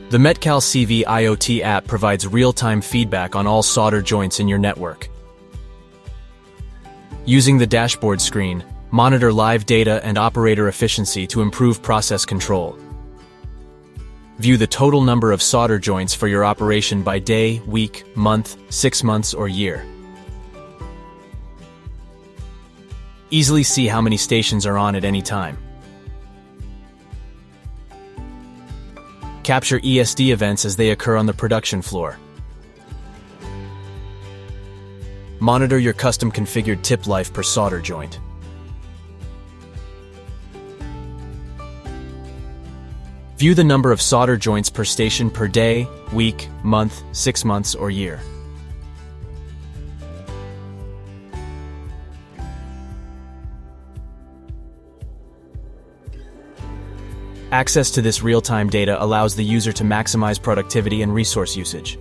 The Metcal CV-IOT app provides real-time feedback on all solder joints in your network. Using the dashboard screen, monitor live data and operator efficiency to improve process control. View the total number of solder joints for your operation by day, week, month, 6 months, or year. Easily see how many stations are on at any time. Capture ESD events as they occur on the production floor. Monitor your custom-configured tip life per solder joint. View the number of solder joints per station per day, week, month, 6 months, or year. Access to this real-time data allows the user to maximize productivity and resource usage.